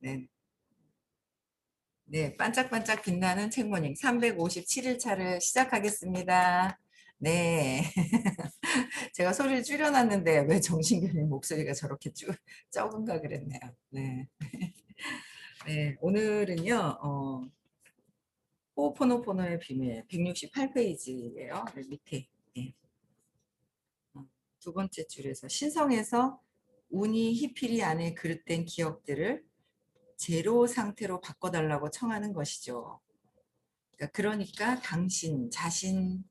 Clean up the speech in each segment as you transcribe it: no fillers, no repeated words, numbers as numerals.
네, 네, 반짝반짝 빛나는 책모닝 357일 차를 시작하겠습니다. 네, 제가 소리를 줄여놨는데 왜 정신균님 목소리가 저렇게 적은가 그랬네요. 네, 네, 오늘은요, 호호포노포노의 비밀 168페이지예요. 밑에 네, 두 번째 줄에서 신성에서 운이 희필이 안에 그릇된 기억들을 제로 상태로 바꿔달라고 청하는 것이죠. 그러니까 당신 자신을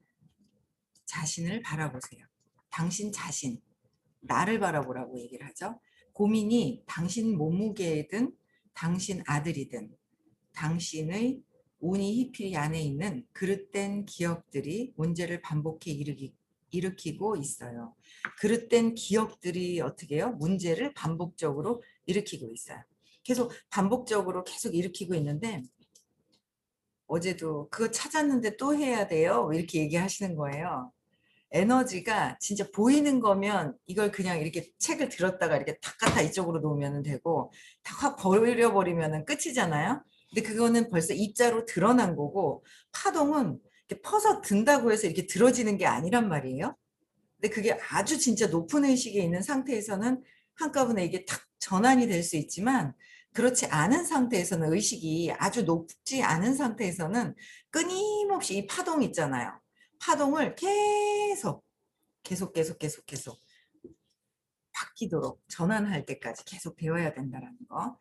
바라보세요. 당신 자신, 나를 바라보라고 얘기를 하죠. 고민이 당신 몸무게이든 당신 아들이든 당신의 운이 희필이 안에 있는 그릇된 기억들이 문제를 반복해 일으키고 있어요. 그릇된 기억들이 어떻게 해요? 문제를 반복적으로 일으키고 있어요. 계속 반복적으로 계속 일으키고 있는데 어제도 그거 찾았는데 또 해야 돼요. 이렇게 얘기하시는 거예요. 에너지가 진짜 보이는 거면 이걸 그냥 이렇게 책을 들었다가 이렇게 탁 갖다 이쪽으로 놓으면 되고 탁 확 버려버리면 끝이잖아요. 근데 그거는 벌써 입자로 드러난 거고 파동은 이렇게 퍼서 든다고 해서 이렇게 들어지는 게 아니란 말이에요. 근데 그게 아주 진짜 높은 의식에 있는 상태에서는 한꺼번에 이게 탁 전환이 될 수 있지만 그렇지 않은 상태에서는 의식이 아주 높지 않은 상태에서는 끊임없이 이 파동 있잖아요. 파동을 계속 바뀌도록 전환할 때까지 계속 배워야 된다는 거.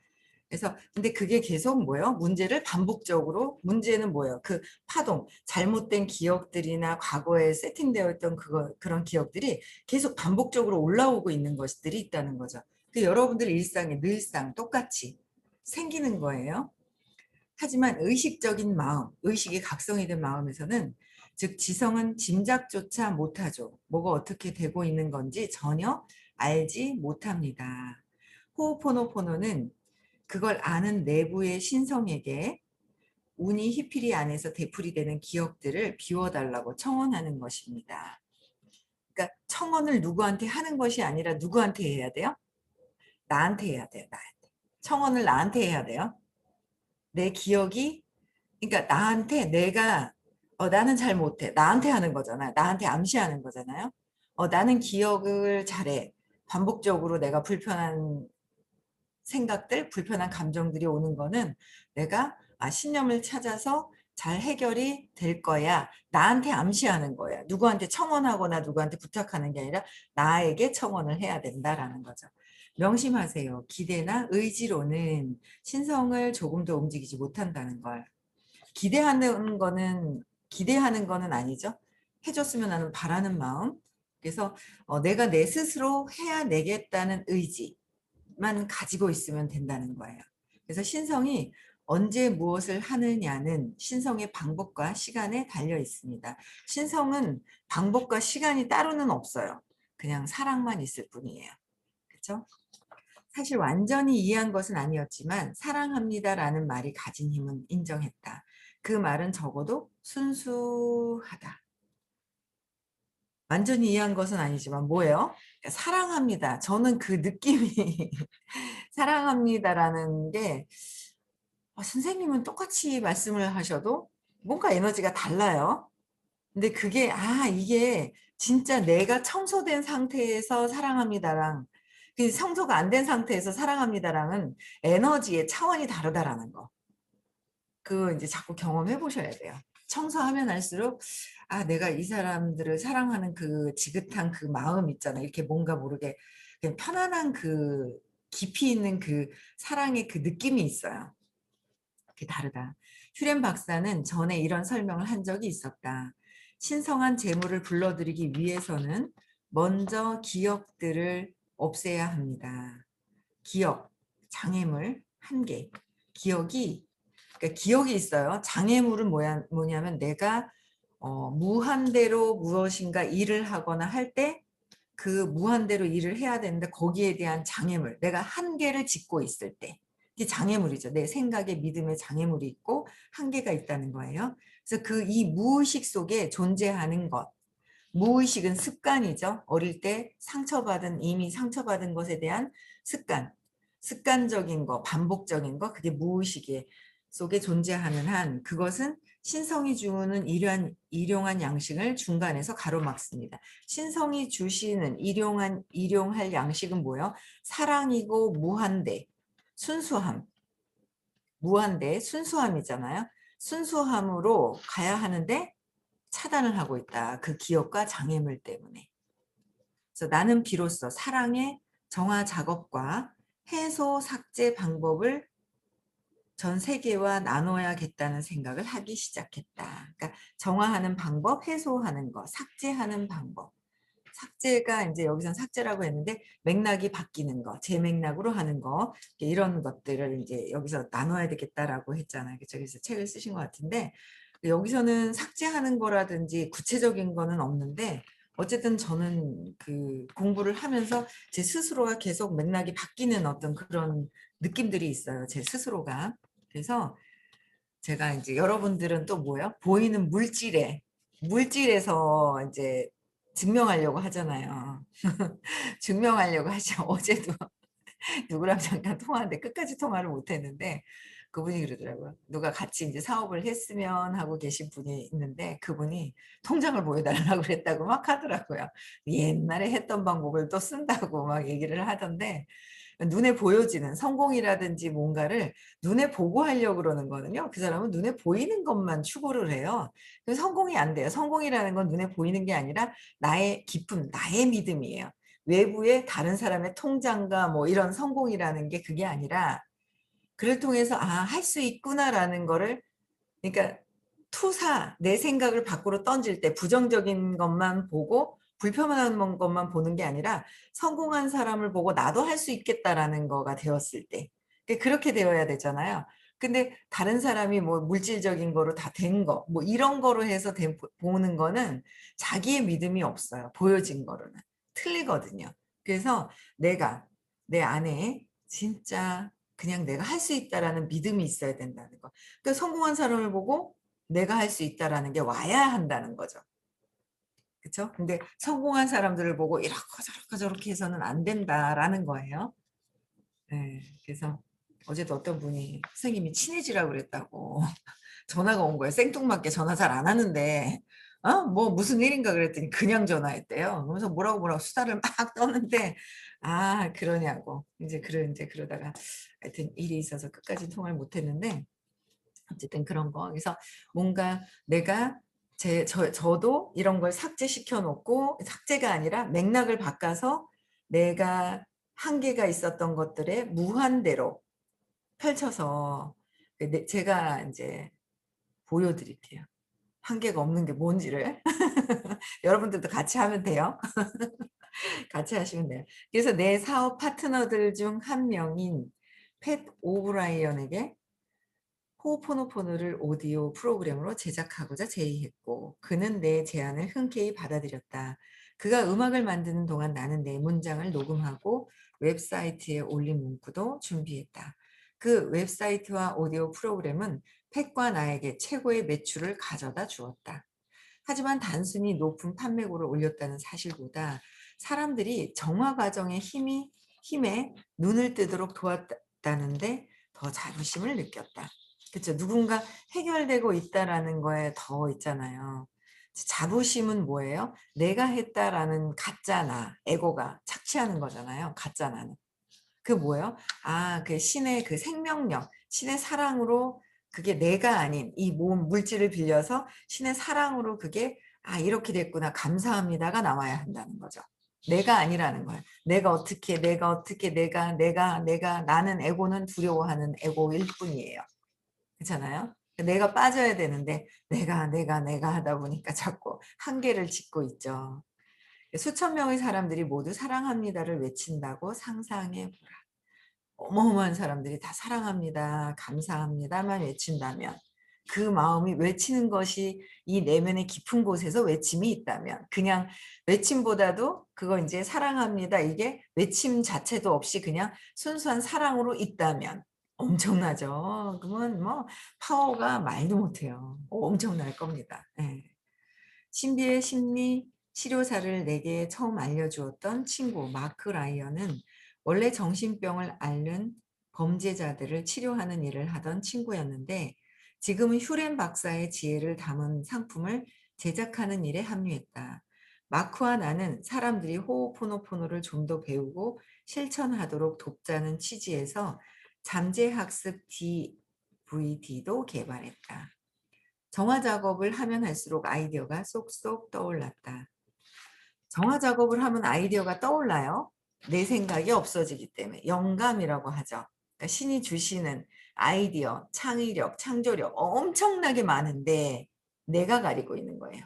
그래서 근데 그게 계속 뭐예요? 문제를 반복적으로 문제는 뭐예요? 그 파동, 잘못된 기억들이나 과거에 세팅되어 있던 그런 기억들이 계속 반복적으로 올라오고 있는 것들이 있다는 거죠. 그 여러분들 일상에 늘상 똑같이 생기는 거예요. 하지만 의식적인 마음, 의식이 각성이 된 마음에서는 즉 지성은 짐작조차 못하죠. 뭐가 어떻게 되고 있는 건지 전혀 알지 못합니다. 호호포노포노는 그걸 아는 내부의 신성에게 운이 희필이 안에서 되풀이되는 기억들을 비워달라고 청원하는 것입니다. 그러니까 청원을 누구한테 하는 것이 아니라 누구한테 해야 돼요? 나한테 해야 돼요. 나한테. 청원을 나한테 해야 돼요. 내 기억이 그러니까 나한테 내가 나는 잘 못해. 나한테 하는 거잖아요. 나한테 암시하는 거잖아요. 나는 기억을 잘해. 반복적으로 내가 불편한 생각들, 불편한 감정들이 오는 거는 내가 신념을 찾아서 잘 해결이 될 거야. 나한테 암시하는 거야. 누구한테 청원하거나 누구한테 부탁하는 게 아니라 나에게 청원을 해야 된다라는 거죠. 명심하세요. 기대나 의지로는 신성을 조금 더 움직이지 못한다는 걸. 기대하는 거는 아니죠. 해줬으면 하는 바라는 마음. 그래서 내가 내 스스로 해야내겠다는 의지만 가지고 있으면 된다는 거예요. 그래서 신성이 언제 무엇을 하느냐는 신성의 방법과 시간에 달려 있습니다. 신성은 방법과 시간이 따로는 없어요. 그냥 사랑만 있을 뿐이에요. 그렇죠? 사실 완전히 이해한 것은 아니었지만 사랑합니다라는 말이 가진 힘은 인정했다. 그 말은 적어도 순수하다. 완전히 이해한 것은 아니지만 뭐예요? 사랑합니다. 저는 그 느낌이 사랑합니다라는 게 선생님은 똑같이 말씀을 하셔도 뭔가 에너지가 달라요. 근데 그게 이게 진짜 내가 청소된 상태에서 사랑합니다랑 그 청소가 안 된 상태에서 사랑합니다랑은 에너지의 차원이 다르다라는 거. 그 이제 자꾸 경험해 보셔야 돼요. 청소하면 할수록 내가 이 사람들을 사랑하는 그 지긋한 그 마음 있잖아요. 이렇게 뭔가 모르게 그냥 편안한 그 깊이 있는 그 사랑의 그 느낌이 있어요. 그게 다르다. 슈렘 박사는 전에 이런 설명을 한 적이 있었다. 신성한 재물을 불러들이기 위해서는 먼저 기억들을 없애야 합니다. 기억, 장애물, 한계. 그러니까 기억이 있어요. 장애물은 뭐냐면 내가 무한대로 무엇인가 일을 하거나 할 때 그 무한대로 일을 해야 되는데 거기에 대한 장애물, 내가 한계를 짓고 있을 때 이게 장애물이죠. 내 생각에 믿음에 장애물이 있고 한계가 있다는 거예요. 그래서 그 이 무의식 속에 존재하는 것, 무의식은 습관이죠. 어릴 때 이미 상처받은 것에 대한 습관. 습관적인 거, 반복적인 거, 그게 무의식 속에 존재하는 한 그것은 신성이 주는 일용한 양식을 중간에서 가로막습니다. 신성이 주시는 일용할 양식은 뭐예요? 사랑이고 무한대, 순수함, 무한대, 순수함이잖아요. 순수함으로 가야 하는데 차단을 하고 있다. 그 기억과 장애물 때문에. 그래서 나는 비로소 사랑의 정화 작업과 해소 삭제 방법을 전 세계와 나눠야겠다는 생각을 하기 시작했다. 그러니까 정화하는 방법, 해소하는 거, 삭제하는 방법. 삭제가 이제 여기선 삭제라고 했는데 맥락이 바뀌는 거, 제 맥락으로 하는 거 이런 것들을 이제 여기서 나눠야 되겠다라고 했잖아요. 그래서 책을 쓰신 것 같은데 여기서는 삭제하는 거라든지 구체적인 거는 없는데 어쨌든 저는 그 공부를 하면서 제 스스로가 계속 맥락이 바뀌는 어떤 그런 느낌들이 있어요. 제 스스로가. 그래서 제가 이제 여러분들은 또 뭐요? 보이는 물질에서 이제 증명하려고 하잖아요. 증명하려고 하죠. 어제도 누구랑 잠깐 통화하는데 끝까지 통화를 못 했는데 그분이 그러더라고요. 누가 같이 이제 사업을 했으면 하고 계신 분이 있는데 그분이 통장을 보여달라고 그랬다고 막 하더라고요. 옛날에 했던 방법을 또 쓴다고 막 얘기를 하던데 눈에 보여지는 성공이라든지 뭔가를 눈에 보고 하려고 그러는 거는요. 그 사람은 눈에 보이는 것만 추구를 해요. 성공이 안 돼요. 성공이라는 건 눈에 보이는 게 아니라 나의 기쁨, 나의 믿음이에요. 외부의 다른 사람의 통장과 뭐 이런 성공이라는 게 그게 아니라 그를 통해서 할 수 있구나라는 거를 그러니까 투사 내 생각을 밖으로 던질 때 부정적인 것만 보고 불편한 것만 보는 게 아니라 성공한 사람을 보고 나도 할 수 있겠다라는 거가 되었을 때 그렇게 되어야 되잖아요. 근데 다른 사람이 뭐 물질적인 거로 다 된 거, 뭐 이런 거로 해서 보는 거는 자기의 믿음이 없어요. 보여진 거로는. 틀리거든요. 그래서 내가 내 안에 진짜 그냥 내가 할 수 있다라는 믿음이 있어야 된다는 거. 그러니까 성공한 사람을 보고 내가 할 수 있다라는 게 와야 한다는 거죠. 그렇죠? 근데 성공한 사람들을 보고 이렇게 저렇게 저렇게 해서는 안 된다라는 거예요. 네, 그래서 어제도 어떤 분이 선생님이 친해지라고 그랬다고 전화가 온 거예요. 생뚱맞게 전화 잘 안 하는데 뭐 무슨 일인가 그랬더니 그냥 전화했대요. 그래서 뭐라고 수다를 막 떠는데 그러냐고 이제 그러다가 하여튼 일이 있어서 끝까지 통화를 못 했는데 어쨌든 그런 거. 그래서 뭔가 내가 저도 이런 걸 삭제시켜 놓고 삭제가 아니라 맥락을 바꿔서 내가 한계가 있었던 것들에 무한대로 펼쳐서 제가 이제 보여드릴게요. 한계가 없는 게 뭔지를. 여러분들도 같이 하면 돼요. 같이 하시면 돼요. 그래서 내 사업 파트너들 중 한 명인 팻 오브라이언에게 호opo노포노를 오디오 프로그램으로 제작하고자 제의했고 그는 내 제안을 흔쾌히 받아들였다. 그가 음악을 만드는 동안 나는 내 문장을 녹음하고 웹사이트에 올린 문구도 준비했다. 그 웹사이트와 오디오 프로그램은 팩과 나에게 최고의 매출을 가져다 주었다. 하지만 단순히 높은 판매고를 올렸다는 사실보다 사람들이 정화 과정의 힘에 눈을 뜨도록 도왔다는데 더 자부심을 느꼈다. 그렇죠. 누군가 해결되고 있다라는 거에 더 있잖아요. 자부심은 뭐예요? 내가 했다라는 가짜 나, 에고가 착취하는 거잖아요. 가짜 나는. 그 뭐예요? 그 신의 그 생명력, 신의 사랑으로 그게 내가 아닌 이 몸 물질을 빌려서 신의 사랑으로 그게 이렇게 됐구나 감사합니다가 나와야 한다는 거죠. 내가 아니라는 거예요. 내가 나는 에고는 두려워하는 에고일 뿐이에요. 그렇잖아요. 내가 빠져야 되는데 내가 하다 보니까 자꾸 한계를 짓고 있죠. 수천 명의 사람들이 모두 사랑합니다를 외친다고 상상해 보라. 어마어마한 사람들이 다 사랑합니다, 감사합니다만 외친다면 그 마음이 외치는 것이 이 내면의 깊은 곳에서 외침이 있다면 그냥 외침보다도 그거 이제 사랑합니다 이게 외침 자체도 없이 그냥 순수한 사랑으로 있다면 엄청나죠. 그러면 뭐 파워가 말도 못해요. 엄청날 겁니다. 네. 신비의 심리 치료사를 내게 처음 알려주었던 친구 마크 라이언은 원래 정신병을 앓는 범죄자들을 치료하는 일을 하던 친구였는데 지금은 휴렌 박사의 지혜를 담은 상품을 제작하는 일에 합류했다. 마크와 나는 사람들이 호오포노포노를 좀 더 배우고 실천하도록 돕자는 취지에서 잠재학습 DVD도 개발했다. 정화 작업을 하면 할수록 아이디어가 쏙쏙 떠올랐다. 정화 작업을 하면 아이디어가 떠올라요. 내 생각이 없어지기 때문에 영감이라고 하죠. 그러니까 신이 주시는 아이디어, 창의력, 창조력 엄청나게 많은데 내가 가리고 있는 거예요.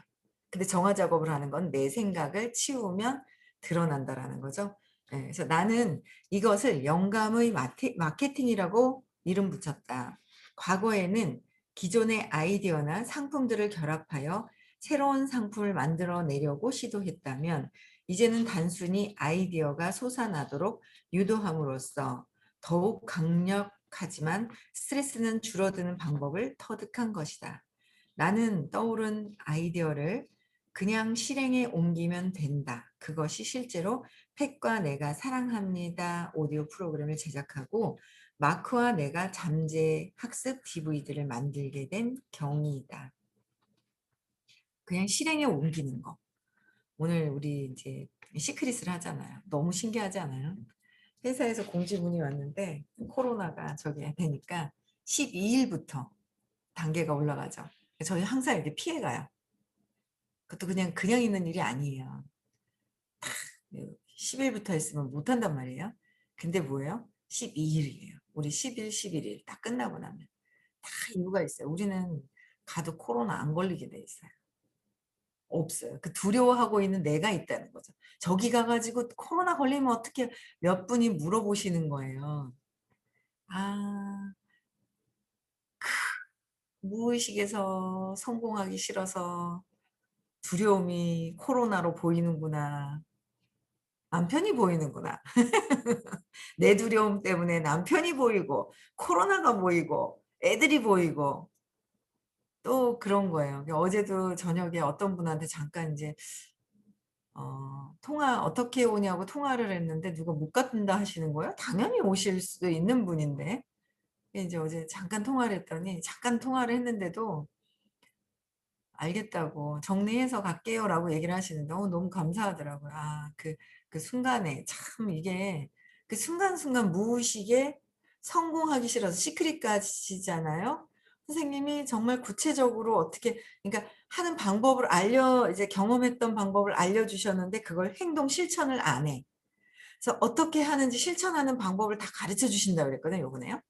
근데 정화 작업을 하는 건 내 생각을 치우면 드러난다라는 거죠. 예, 그래서 나는 이것을 영감의 마케팅이라고 이름 붙였다. 과거에는 기존의 아이디어나 상품들을 결합하여 새로운 상품을 만들어내려고 시도했다면 이제는 단순히 아이디어가 솟아나도록 유도함으로써 더욱 강력하지만 스트레스는 줄어드는 방법을 터득한 것이다. 나는 떠오른 아이디어를 그냥 실행에 옮기면 된다. 그것이 실제로 팩과 내가 사랑합니다 오디오 프로그램을 제작하고 마크와 내가 잠재 학습 DVD를 만들게 된 경위이다. 그냥 실행에 옮기는 거. 오늘 우리 이제 시크릿을 하잖아요. 너무 신기하지 않아요? 회사에서 공지문이 왔는데 코로나가 저기 되니까 12일부터 단계가 올라가죠. 저희 항상 이렇게 피해가요. 그것도 그냥 있는 일이 아니에요. 10일부터 했으면 못한단 말이에요. 근데 뭐예요? 12일이에요. 우리 10일, 11일 다 끝나고 나면 다 이유가 있어요. 우리는 가도 코로나 안 걸리게 돼 있어요. 없어요. 그 두려워하고 있는 내가 있다는 거죠. 저기 가가지고 코로나 걸리면 어떻게 몇 분이 물어보시는 거예요. 아, 무의식에서 성공하기 싫어서 두려움이 코로나로 보이는구나. 남편이 보이는구나. 내 두려움 때문에 남편이 보이고 코로나가 보이고 애들이 보이고 또 그런 거예요. 어제도 저녁에 어떤 분한테 잠깐 이제 통화 어떻게 오냐고 통화를 했는데 누가 못 간다 하시는 거예요? 당연히 오실 수도 있는 분인데 이제 어제 잠깐 통화를 했더니 잠깐 통화를 했는데도 알겠다고 정리해서 갈게요라고 얘기를 하시는데 너무 감사하더라고요. 그 순간에 참 이게 그 순간순간 무의식에 성공하기 싫어서 시크릿까지잖아요. 선생님이 정말 구체적으로 어떻게 그러니까 하는 방법을 이제 경험했던 방법을 알려주셨는데 그걸 행동 실천을 안 해. 그래서 어떻게 하는지 실천하는 방법을 다 가르쳐 주신다고 그랬거든요, 요번에요.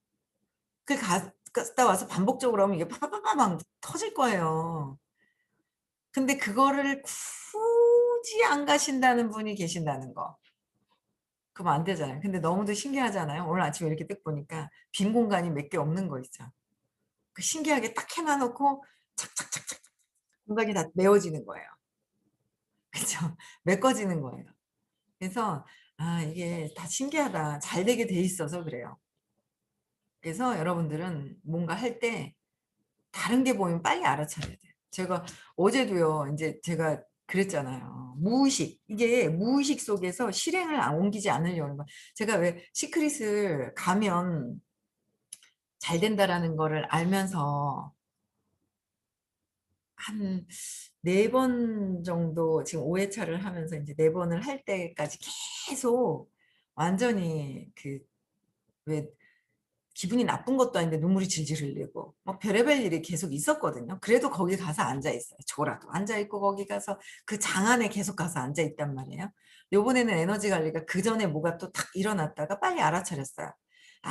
갔다 와서 반복적으로 하면 이게 파파파방 터질 거예요. 근데 그거를 굳이 안 가신다는 분이 계신다는 거. 그럼 안 되잖아요. 근데 너무도 신기하잖아요. 오늘 아침에 이렇게 딱 보니까 빈 공간이 몇 개 없는 거 있죠. 그 신기하게 딱 해놔놓고 착착착착 공간이 다 메워지는 거예요. 그죠? 메꿔지는 거예요. 그래서 이게 다 신기하다. 잘 되게 돼 있어서 그래요. 그래서 여러분들은 뭔가 할 때 다른 게 보이면 빨리 알아차려야 돼요. 제가 어제도요. 이제 제가 그랬잖아요. 무의식. 이게 무의식 속에서 실행을 옮기지 않으려는 거. 제가 왜 시크릿을 가면 잘 된다라는 거를 알면서 한 4번 정도 지금 5회차를 하면서 이제 4번을 할 때까지 계속 완전히 왜 기분이 나쁜 것도 아닌데 눈물이 질질 흘리고 막 별의별 일이 계속 있었거든요. 그래도 거기 가서 앉아 있어요. 저라도 앉아 있고 거기 가서 그 장 안에 계속 가서 앉아 있단 말이에요. 요번에는 에너지 관리가 그 전에 뭐가 또 탁 일어났다가 빨리 알아차렸어요.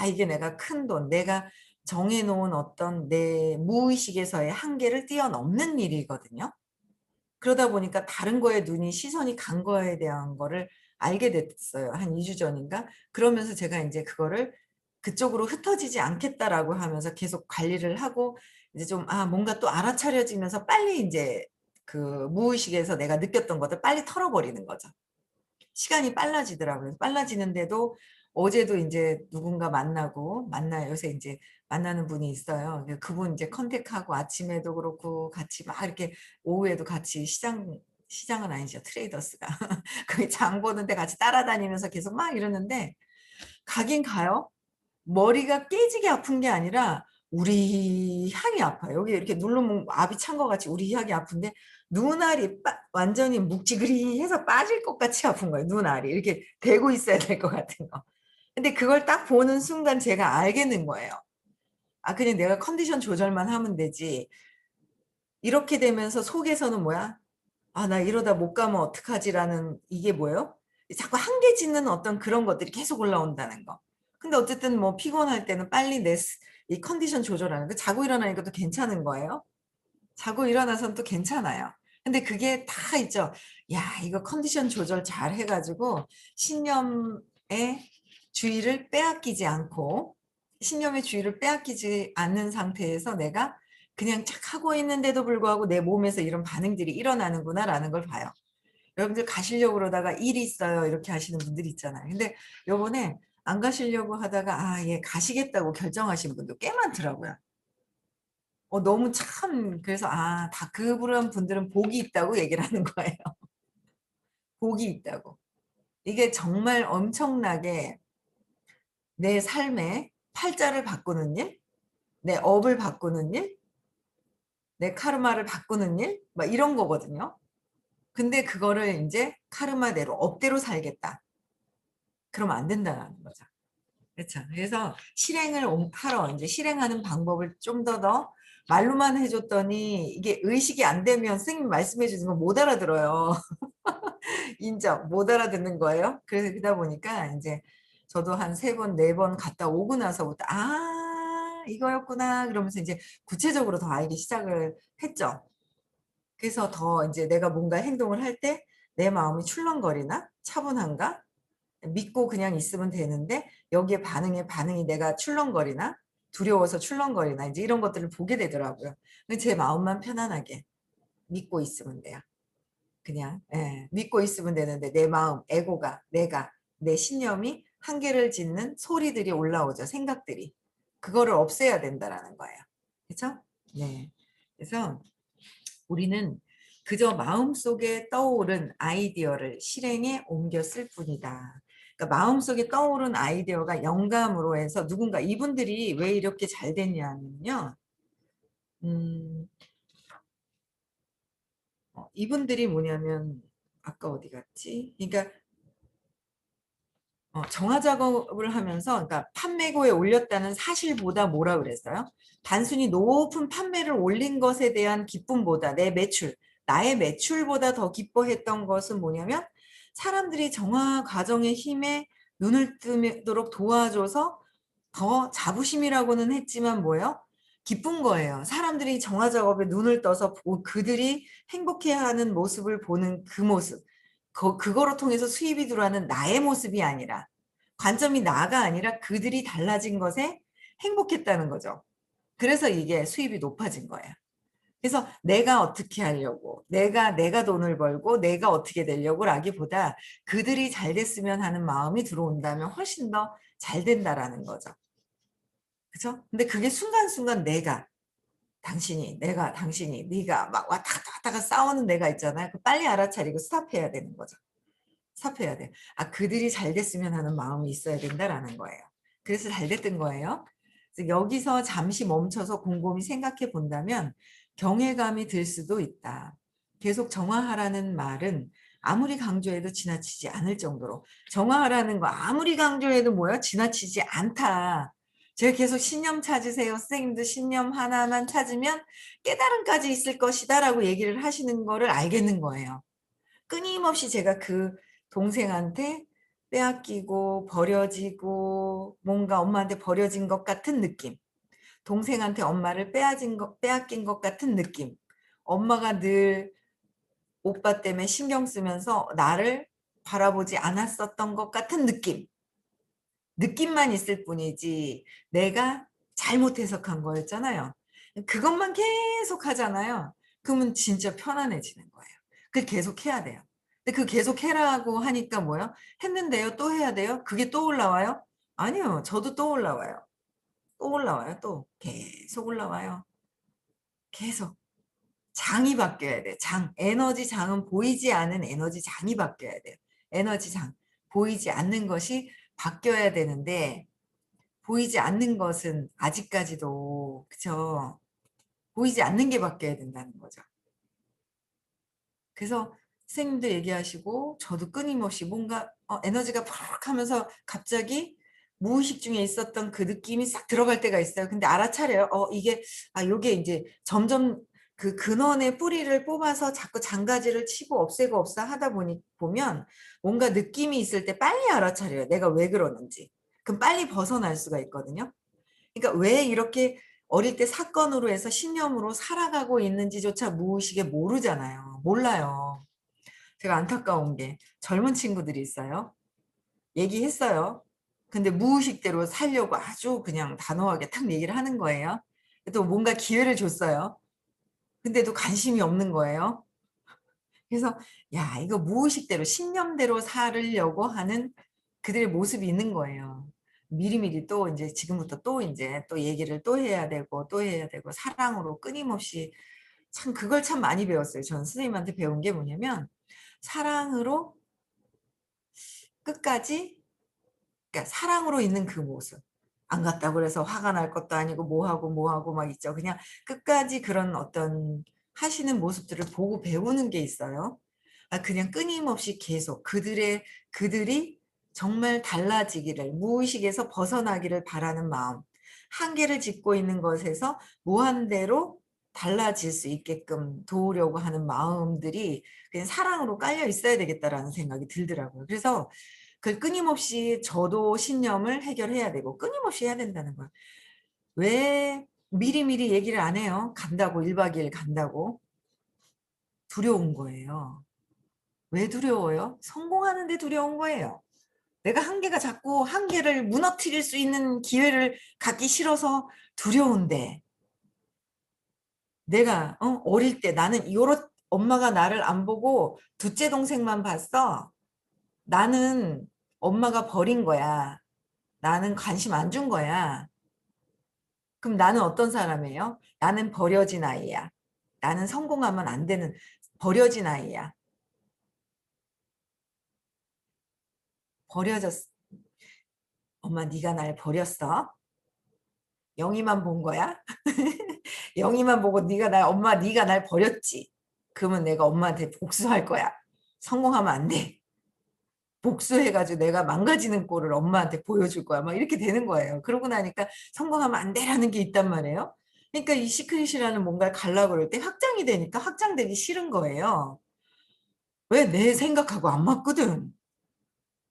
이게 내가 큰 돈, 내가 정해놓은 어떤 내 무의식에서의 한계를 뛰어넘는 일이거든요. 그러다 보니까 다른 거에 시선이 간 거에 대한 거를 알게 됐어요. 한 2주 전인가? 그러면서 제가 이제 그거를 그쪽으로 흩어지지 않겠다라고 하면서 계속 관리를 하고 이제 좀 뭔가 또 알아차려지면서 빨리 이제 그 무의식에서 내가 느꼈던 것들 빨리 털어버리는 거죠. 시간이 빨라지더라고요. 빨라지는데도 어제도 이제 누군가 만나요. 요새 이제 만나는 분이 있어요. 그분 이제 컨택하고 아침에도 그렇고 같이 막 이렇게 오후에도 같이 시장은 아니죠. 트레이더스가. 거기 장 보는데 같이 따라다니면서 계속 막 이러는데 가긴 가요. 머리가 깨지게 아픈 게 아니라 우리 향이 아파요. 여기 이렇게 누르면 압이 찬 것 같이 우리 향이 아픈데 눈알이 완전히 묵직그리해서 빠질 것 같이 아픈 거예요. 눈알이 이렇게 대고 있어야 될 것 같은 거. 근데 그걸 딱 보는 순간 제가 알겠는 거예요. 아, 그냥 내가 컨디션 조절만 하면 되지. 이렇게 되면서 속에서는 뭐야? 아, 나 이러다 못 가면 어떡하지라는 이게 뭐예요? 자꾸 한계 짓는 어떤 그런 것들이 계속 올라온다는 거. 근데 어쨌든 뭐 피곤할 때는 빨리 이 컨디션 조절하는 거. 자고 일어나니까 또 괜찮은 거예요. 자고 일어나서는 또 괜찮아요. 근데 그게 다 있죠. 야, 이거 컨디션 조절 잘 해가지고 신념의 주의를 빼앗기지 않고 신념의 주의를 빼앗기지 않는 상태에서 내가 그냥 착 하고 있는데도 불구하고 내 몸에서 이런 반응들이 일어나는구나라는 걸 봐요. 여러분들 가시려고 그러다가 일이 있어요 이렇게 하시는 분들 있잖아요. 근데 요번에 안 가시려고 하다가 아, 예, 가시겠다고 결정하신 분도 꽤 많더라고요. 너무 참 그래서 아, 다 그런 분들은 복이 있다고 얘기를 하는 거예요. 복이 있다고. 이게 정말 엄청나게 내 삶의 팔자를 바꾸는 일, 내 업을 바꾸는 일, 내 카르마를 바꾸는 일, 막 이런 거거든요. 근데 그거를 이제 카르마대로 업대로 살겠다. 그러면 안 된다는 거죠. 그렇죠. 그래서 실행을 하러 이제 실행하는 방법을 좀 더 말로만 해줬더니 이게 의식이 안 되면 선생님 말씀해 주신 거 못 알아들어요. 인정. 못 알아듣는 거예요. 그래서 그러다 보니까 이제 저도 한 세 번, 네 번 갔다 오고 나서부터 아, 이거였구나. 그러면서 이제 구체적으로 더 알기 시작을 했죠. 그래서 더 이제 내가 뭔가 행동을 할 때 내 마음이 출렁거리나 차분한가? 믿고 그냥 있으면 되는데 여기에 반응이 내가 출렁거리나 두려워서 출렁거리나 이제 이런 것들을 보게 되더라고요. 근데 제 마음만 편안하게 믿고 있으면 돼요. 그냥 예, 믿고 있으면 되는데 내 마음, 에고가 내가 내 신념이 한계를 짓는 소리들이 올라오죠. 생각들이. 그거를 없애야 된다라는 거예요. 그렇죠? 네. 그래서 우리는 그저 마음속에 떠오른 아이디어를 실행에 옮겼을 뿐이다. 그러니까 마음속에 떠오른 아이디어가 영감으로 해서 누군가 이분들이 왜 이렇게 잘 됐냐면요. 음, 이분들이 뭐냐면 아까 어디 갔지? 그러니까 정화 작업을 하면서 그러니까 판매고에 올렸다는 사실보다 뭐라 그랬어요? 단순히 높은 판매를 올린 것에 대한 기쁨보다 내 매출, 나의 매출보다 더 기뻐했던 것은 뭐냐면 사람들이 정화 과정의 힘에 눈을 뜨도록 도와줘서 더 자부심이라고는 했지만 뭐예요? 기쁜 거예요. 사람들이 정화 작업에 눈을 떠서 그들이 행복해하는 모습을 보는 그 모습. 그거로 통해서 수입이 들어가는 나의 모습이 아니라 관점이 나가 아니라 그들이 달라진 것에 행복했다는 거죠. 그래서 이게 수입이 높아진 거예요. 그래서 내가 어떻게 하려고, 내가 돈을 벌고 내가 어떻게 되려고 라기보다 그들이 잘 됐으면 하는 마음이 들어온다면 훨씬 더 잘 된다라는 거죠. 그죠? 근데 그게 순간순간 당신이, 네가 막 왔다 갔다 왔다가 싸우는 내가 있잖아요. 그 빨리 알아차리고 스탑해야 되는 거죠. 스탑해야 돼. 아, 그들이 잘 됐으면 하는 마음이 있어야 된다라는 거예요. 그래서 잘 됐던 거예요. 그래서 여기서 잠시 멈춰서 곰곰이 생각해 본다면 경외감이 들 수도 있다. 계속 정화하라는 말은 아무리 강조해도 지나치지 않을 정도로 정화하라는 거 아무리 강조해도 뭐야? 지나치지 않다. 제가 계속 신념 찾으세요. 선생님도 신념 하나만 찾으면 깨달음까지 있을 것이다라고 얘기를 하시는 거를 알겠는 거예요. 끊임없이 제가 그 동생한테 빼앗기고 버려지고 뭔가 엄마한테 버려진 것 같은 느낌. 동생한테 엄마를 빼앗긴 것 같은 느낌. 엄마가 늘 오빠 때문에 신경 쓰면서 나를 바라보지 않았었던 것 같은 느낌. 느낌만 있을 뿐이지 내가 잘못 해석한 거였잖아요. 그것만 계속 하잖아요. 그러면 진짜 편안해지는 거예요. 그 계속 해야 돼요. 근데 그 계속 해라고 하니까 뭐요? 했는데요. 또 해야 돼요? 그게 또 올라와요? 아니요. 저도 또 올라와요. 또 올라와요. 또 계속 올라와요. 계속. 장이 바뀌어야 돼. 장. 에너지 장은 보이지 않은 에너지 장이 바뀌어야 돼요. 에너지 장. 보이지 않는 것이 바뀌어야 되는데 보이지 않는 것은 아직까지도 그쵸? 보이지 않는 게 바뀌어야 된다는 거죠. 그래서 선생님도 얘기하시고 저도 끊임없이 뭔가 에너지가 팍 하면서 갑자기 무의식 중에 있었던 그 느낌이 싹 들어갈 때가 있어요. 근데 알아차려요. 이게 요게 이제 점점 그 근원의 뿌리를 뽑아서 자꾸 장가지를 치고 없애고 없애 하다 보면 뭔가 느낌이 있을 때 빨리 알아차려요. 내가 왜 그러는지. 그럼 빨리 벗어날 수가 있거든요. 그러니까 왜 이렇게 어릴 때 사건으로 해서 신념으로 살아가고 있는지조차 무의식에 모르잖아요. 몰라요. 제가 안타까운 게 젊은 친구들이 있어요. 얘기했어요. 근데 무의식대로 살려고 아주 그냥 단호하게 탁 얘기를 하는 거예요. 또 뭔가 기회를 줬어요. 근데도 관심이 없는 거예요. 그래서 야, 이거 무의식대로 신념대로 살으려고 하는 그들의 모습이 있는 거예요. 미리미리 또 이제 지금부터 또 이제 또 얘기를 또 해야 되고 또 해야 되고 사랑으로 끊임없이 참 그걸 참 많이 배웠어요. 저는 선생님한테 배운 게 뭐냐면 사랑으로 끝까지 그러니까 사랑으로 있는 그 모습. 안 갔다고 그래서 화가 날 것도 아니고 뭐 하고 막 있죠. 그냥 끝까지 그런 어떤 하시는 모습들을 보고 배우는 게 있어요. 그냥 끊임없이 계속 그들이 정말 달라지기를 무의식에서 벗어나기를 바라는 마음. 한계를 짓고 있는 것에서 무한대로 달라질 수 있게끔 도우려고 하는 마음들이 그냥 사랑으로 깔려 있어야 되겠다라는 생각이 들더라고요. 그래서 그 끊임없이 저도 신념을 해결해야 되고 끊임없이 해야 된다는 거예요. 왜 미리미리 얘기를 안 해요? 간다고 1박 2일 간다고. 두려운 거예요. 왜 두려워요? 성공하는데 두려운 거예요. 내가 한계가 자꾸 한계를 무너뜨릴 수 있는 기회를 갖기 싫어서 두려운데 내가 어릴 때 나는 요렇 엄마가 나를 안 보고 둘째 동생만 봤어. 나는 엄마가 버린 거야. 나는 관심 안 준 거야. 그럼 나는 어떤 사람이에요? 나는 버려진 아이야. 나는 성공하면 안 되는 버려진 아이야. 버려졌어. 엄마 네가 날 버렸어. 영희만 본 거야? 영희만 보고 엄마 네가 날 버렸지. 그러면 내가 엄마한테 복수할 거야. 성공하면 안 돼. 복수해가지고 내가 망가지는 꼴을 엄마한테 보여줄 거야. 막 이렇게 되는 거예요. 그러고 나니까 성공하면 안 돼라는 게 있단 말이에요. 그러니까 이 시크릿이라는 뭔가를 가려고 그럴 때 확장이 되니까 확장되기 싫은 거예요. 왜 내 생각하고 안 맞거든.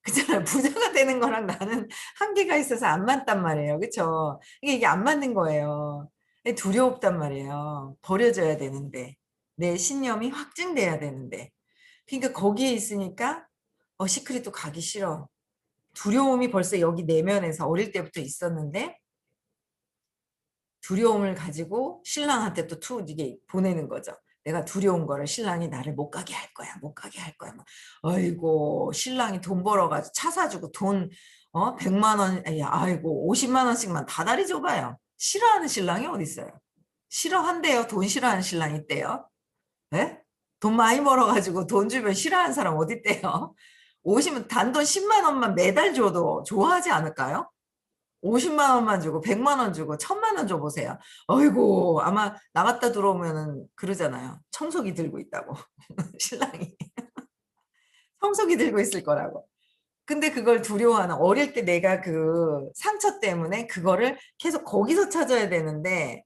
그잖아요. 부자가 되는 거랑 나는 한계가 있어서 안 맞단 말이에요. 그쵸? 이게 안 맞는 거예요. 두렵단 말이에요. 버려져야 되는데. 내 신념이 확증돼야 되는데. 그러니까 거기에 있으니까 시크릿도 가기 싫어. 두려움이 벌써 여기 내면에서 어릴 때부터 있었는데 두려움을 가지고 신랑한테 또 이게 보내는 거죠. 내가 두려운 거를 신랑이 나를 못 가게 할 거야. 못 가게 할 거야. 막. 아이고 신랑이 돈 벌어가지고 차 사주고 돈 100만 원 아이고 50만 원씩만 다달이 줘봐요. 싫어하는 신랑이 어디 있어요. 싫어한대요. 돈 싫어하는 신랑이 있대요. 예? 돈 많이 벌어가지고 돈 주면 싫어하는 사람 어디 있대요. 오시면 단돈 10만 원만 매달 줘도 좋아하지 않을까요? 50만 원만 주고 100만 원 주고 1000만 원 줘보세요. 어이고 아마 나갔다 들어오면은 그러잖아요. 청소기 들고 있다고 신랑이 청소기 들고 있을 거라고. 근데 그걸 두려워하는 어릴 때 내가 그 상처 때문에 그거를 계속 거기서 찾아야 되는데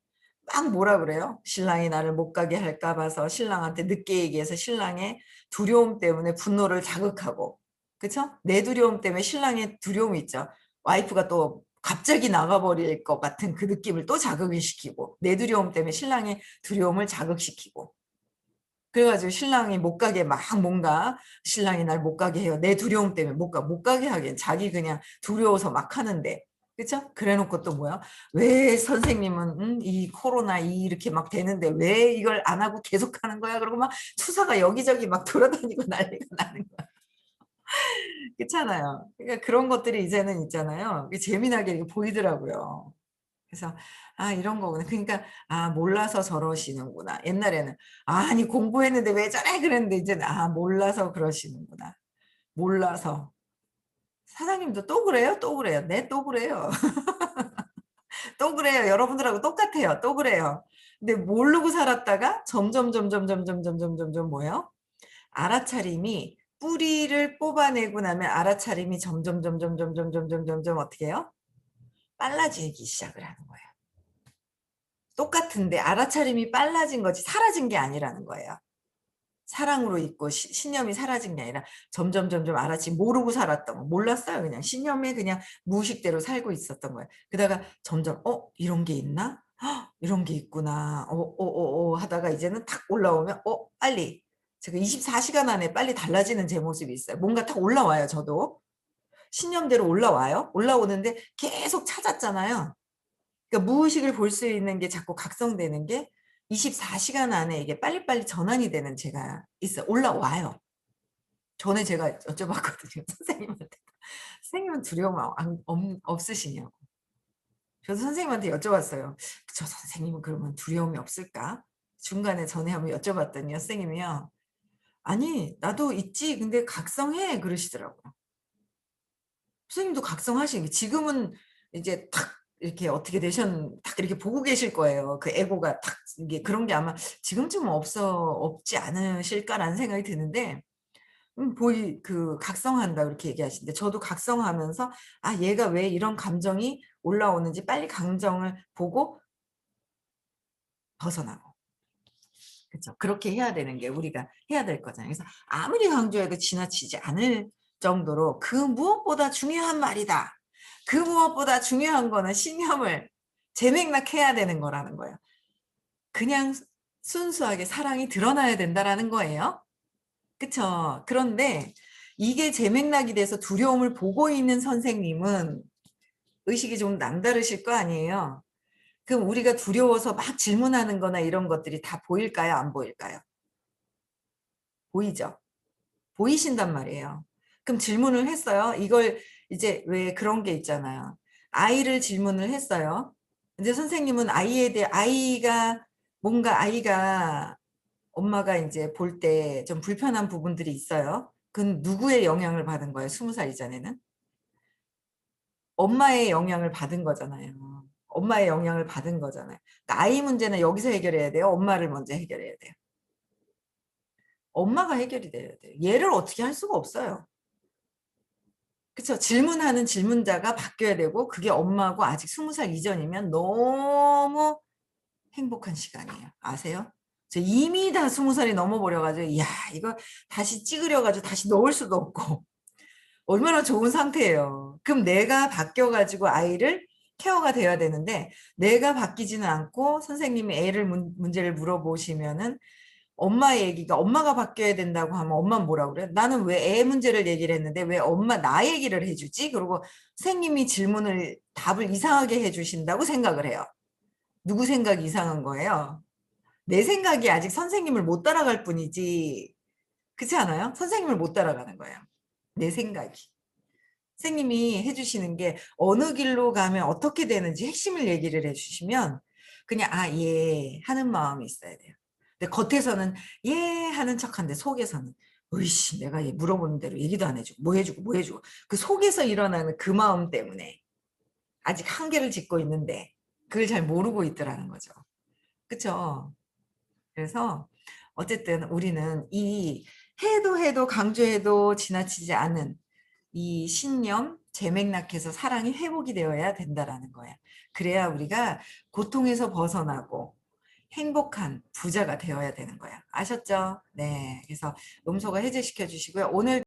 막 뭐라 그래요? 신랑이 나를 못 가게 할까 봐서 신랑한테 늦게 얘기해서 신랑의 두려움 때문에 분노를 자극하고 그쵸? 내 두려움 때문에 신랑의 두려움이 있죠. 와이프가 또 갑자기 나가버릴 것 같은 그 느낌을 또 자극을 시키고 내 두려움 때문에 신랑의 두려움을 자극시키고 그래가지고 신랑이 못 가게 막 뭔가 신랑이 날 못 가게 해요. 내 두려움 때문에 못 가게 하긴 자기 그냥 두려워서 막 하는데 그쵸? 그래 놓고 또 뭐야? 왜 선생님은 이 코로나 이렇게 막 되는데 왜 이걸 안 하고 계속 하는 거야? 그러고 막 투사가 여기저기 막 돌아다니고 난리가 나는 거야. 그렇잖아요. 그러니까 그런 것들이 이제는 있잖아요. 재미나게 이렇게 보이더라고요. 그래서 이런 거구나. 그러니까 몰라서 저러시는구나. 옛날에는 아니 공부했는데 왜 저래 그랬는데 이제는 몰라서 그러시는구나. 몰라서 사장님도 또 그래요? 또 그래요? 네, 또 그래요. 또 그래요. 여러분들하고 똑같아요. 또 그래요. 근데 모르고 살았다가 점점 뭐예요? 알아차림이 뿌리를 뽑아내고 나면 알아차림이 점점 어떻게 해요? 빨라지기 시작을 하는 거예요. 똑같은데 알아차림이 빨라진 거지 사라진 게 아니라는 거예요. 사랑으로 있고 신념이 사라진 게 아니라 점점 알았지 모르고 살았던 거 몰랐어요. 그냥 신념에 그냥 무의식대로 살고 있었던 거예요. 그러다가 점점 이런 게 있나? 헉, 이런 게 있구나. 하다가 이제는 탁 올라오면 빨리 제가 24시간 안에 빨리 달라지는 제 모습이 있어요. 뭔가 탁 올라와요. 저도 신념대로 올라와요. 올라오는데 계속 찾았잖아요. 그러니까 무의식을 볼 수 있는 게 자꾸 각성되는 게 24시간 안에 이게 빨리빨리 전환이 되는 제가 있어요. 올라와요. 전에 제가 여쭤봤거든요. 선생님한테. 선생님은 두려움 없으시냐고. 저도 선생님한테 여쭤봤어요. 저 선생님은 그러면 두려움이 없을까? 중간에 전에 한번 여쭤봤더니 선생님이요. 아니 나도 있지. 근데 각성해 그러시더라고요. 선생님도 각성하시는 게 지금은 이제 탁 이렇게 어떻게 딱 이렇게 보고 계실 거예요. 그 에고가 탁 이게 그런 게 아마 지금쯤은 없지 않으실까라는 생각이 드는데 그 각성한다 그렇게 얘기하시는데 저도 각성하면서 얘가 왜 이런 감정이 올라오는지 빨리 감정을 보고 벗어나고 그렇죠. 그렇게 해야 되는 게 우리가 해야 될 거잖아요. 그래서 아무리 강조해도 지나치지 않을 정도로 그 무엇보다 중요한 말이다. 그 무엇보다 중요한 거는 신념을 재맥락해야 되는 거라는 거예요. 그냥 순수하게 사랑이 드러나야 된다라는 거예요. 그쵸? 그런데 이게 재맥락이 돼서 두려움을 보고 있는 선생님은 의식이 좀 남다르실 거 아니에요. 그럼 우리가 두려워서 막 질문하는 거나 이런 것들이 다 보일까요? 안 보일까요? 보이죠? 보이신단 말이에요. 그럼 질문을 했어요. 이걸 이제 왜 그런 게 있잖아요. 아이를 질문을 했어요. 이제 선생님은 아이에 대해 아이가 엄마가 이제 볼 때 좀 불편한 부분들이 있어요. 그건 누구의 영향을 받은 거예요? 20살 이전에는? 엄마의 영향을 받은 거잖아요. 엄마의 영향을 받은 거잖아요. 그러니까 아이 문제는 여기서 해결해야 돼요. 엄마를 먼저 해결해야 돼요. 엄마가 해결이 돼야 돼요. 얘를 어떻게 할 수가 없어요. 그쵸. 질문하는 질문자가 바뀌어야 되고 그게 엄마고 아직 20살 이전이면 너무 행복한 시간이에요. 아세요? 저 이미 다 20살이 넘어버려가지고 이야 이거 다시 찍으려가지고 다시 넣을 수도 없고 얼마나 좋은 상태예요. 그럼 내가 바뀌어가지고 아이를 케어가 돼야 되는데 내가 바뀌지는 않고 선생님이 애를 문제를 물어보시면은 엄마 얘기가 엄마가 바뀌어야 된다고 하면 엄마는 뭐라 그래? 나는 왜 애 문제를 얘기를 했는데 왜 엄마 나 얘기를 해주지? 그리고 선생님이 답을 이상하게 해주신다고 생각을 해요. 누구 생각이 이상한 거예요? 내 생각이 아직 선생님을 못 따라갈 뿐이지. 그렇지 않아요? 선생님을 못 따라가는 거예요. 내 생각이. 선생님이 해주시는 게 어느 길로 가면 어떻게 되는지 핵심을 얘기를 해주시면 그냥 예 하는 마음이 있어야 돼요. 근데 겉에서는 예 하는 척한데 속에서는 으이씨 내가 얘 물어보는 대로 얘기도 안 해주고 뭐 해주고 그 속에서 일어나는 그 마음 때문에 아직 한계를 짓고 있는데 그걸 잘 모르고 있더라는 거죠. 그쵸? 그래서 어쨌든 우리는 이 해도 강조해도 지나치지 않은 이 신념, 재맥락해서 사랑이 회복이 되어야 된다라는 거예요. 그래야 우리가 고통에서 벗어나고 행복한 부자가 되어야 되는 거예요. 아셨죠? 네. 그래서 음소거 해제시켜 주시고요. 오늘